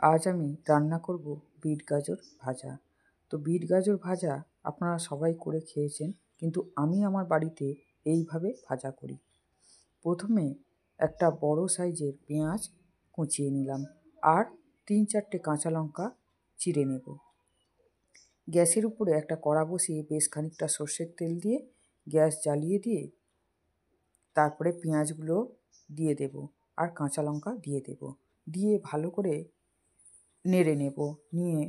আজ আমি রান্না করব বিট গাজর ভাজা। তো বিট গাজর ভাজা আপনারা সবাই করে খেয়েছেন, কিন্তু আমি আমার বাড়িতে এইভাবে ভাজা করি। প্রথমে একটা বড় সাইজের পেঁয়াজ কুচিয়ে নিলাম আর 3-4টে কাঁচা লঙ্কা চিড়ে নেব। গ্যাসের উপরে একটা কড়া বসিয়ে বেশ খানিকটা সর্ষের তেল দিয়ে গ্যাস জ্বালিয়ে দিয়ে তারপরে পেঁয়াজগুলো দিয়ে দেব আর কাঁচা লঙ্কা দিয়ে দেব, দিয়ে ভালো করে নেড়ে নেব। নিয়ে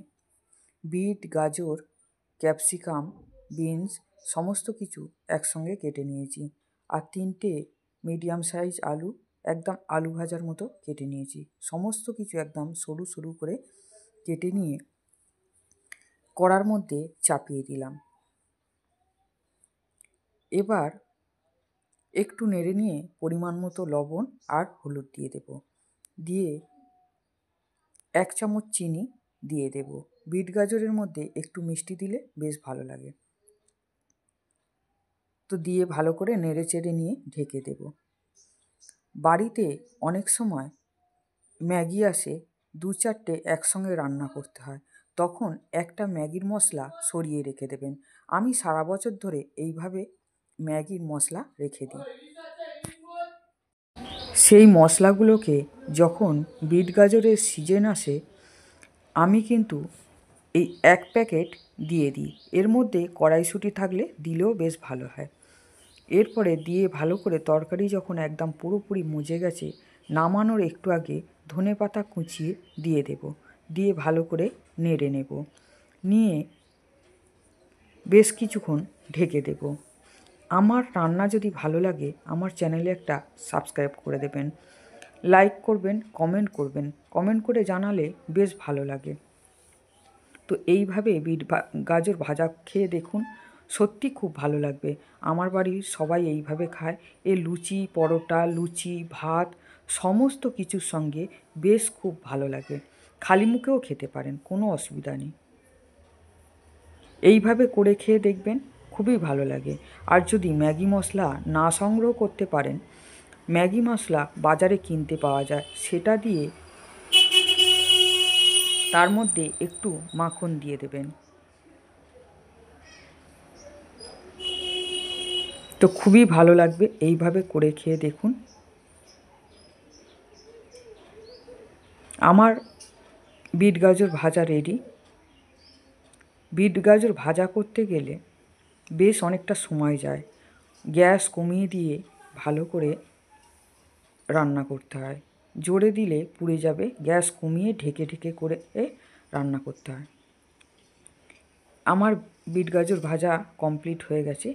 বিট, গাজর, ক্যাপসিকাম, বিনস সমস্ত কিছু একসঙ্গে কেটে নিয়েছি। আর 3টে মিডিয়াম সাইজ আলু একদম আলু ভাজার মতো কেটে নিয়েছি। সমস্ত কিছু একদম সরু সরু করে কেটে নিয়ে কড়ার মধ্যে চাপিয়ে দিলাম। এবার একটু নেড়ে নিয়ে পরিমাণ মতো লবণ আর হলুদ দিয়ে দেব, দিয়ে 1 চামচ চিনি দিয়ে দেব। বিট গাজরের মধ্যে একটু মিষ্টি দিলে বেশ ভালো লাগে। তো দিয়ে ভালো করে নেড়ে চেড়ে নিয়ে ঢেকে দেব। বাড়িতে অনেক সময় ম্যাগি আসে, 2-4টে একসঙ্গে রান্না করতে হয়, তখন একটা ম্যাগির মশলা সরিয়ে রেখে দেবেন। আমি সারা বছর ধরে এইভাবে ম্যাগির মশলা রেখে দিই। সেই মশলাগুলোকে যখন বিট গাজরের সিজন আসে আমি কিন্তু এই 1 প্যাকেট দিয়ে দিই। এর মধ্যে কড়াইশুঁটি থাকলে দিলেও বেশ ভালো হয়। এরপরে দিয়ে ভালো করে তরকারি যখন একদম পুরোপুরি মজে গেছে, নামানোর একটু আগে ধনেপাতা কুচিয়ে দিয়ে দেব, দিয়ে ভালো করে নেড়ে নেব। নিয়ে বেশ কিছুক্ষণ ঢেকে দেব। আমার রান্না যদি ভালো লাগে আমার চ্যানেলে একটা সাবস্ক্রাইব করে দেবেন, লাইক করবেন, কমেন্ট করবেন। কমেন্ট করে জানালে বেশ ভালো লাগে। তো এইভাবে বিট গাজর ভাজা খেয়ে দেখুন, সত্যি খুব ভালো লাগবে। আমার বাড়ির সবাই এইভাবে খায়। লুচি, পরোটা, লুচি, ভাত সমস্ত কিছুর সঙ্গে বেশ খুব ভালো লাগে। খালি মুখেও খেতে পারেন, কোনো অসুবিধা নেই। এইভাবে করে খেয়ে দেখবেন, খুবই ভালো লাগে। আর যদি ম্যাগি মশলা না সংগ্রহ করতে পারেন, ম্যাগি মশলা বাজারে কিনতে পাওয়া যায়, সেটা দিয়ে তার মধ্যে একটু মাখন দিয়ে দেবেন। তো খুবই ভালো লাগবে, এইভাবে করে খেয়ে দেখুন। আমার বিট গাজর ভাজা রেডি। বিট গাজর ভাজা করতে গেলে বেশ অনেকটা সময় যায়। গ্যাস কমিয়ে দিয়ে ভালো করে রান্না করতে হয়। জোরে দিলে পুড়ে যাবে, গ্যাস কমিয়ে ঢেকে ঢেকে করে রান্না করতে হয়। আমার বিট গাজর ভাজা কমপ্লিট হয়ে গেছে।